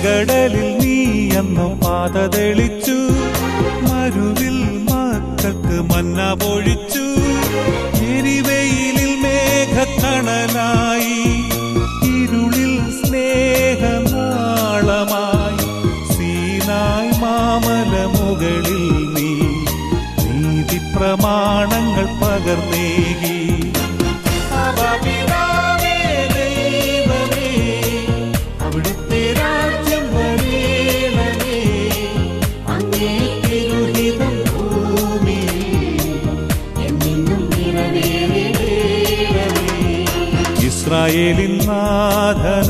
ചെങ്കടലിൽ നീ അന്നു പാത തെളിച്ചു, മരുവിൽ മക്കൾക്ക് മന്ന പൊഴിച്ചു. എരിവെയിലിൽ മേഘക്കണലായി, ഇരുളിൽ സ്നേഹനാളമായി. സീനായ് മാമല മുകളിൽ നീ നീതി പ്രമാണങ്ങൾ പകർന്നേകി. അവിടുത്തെ രാജ്യം വരേണമേ, അങ്ങേ തിരുഹിതം ഭൂമിയിൽ എന്നും നിറവേറണമേ. ഇസ്രായേലിൻ നാഥന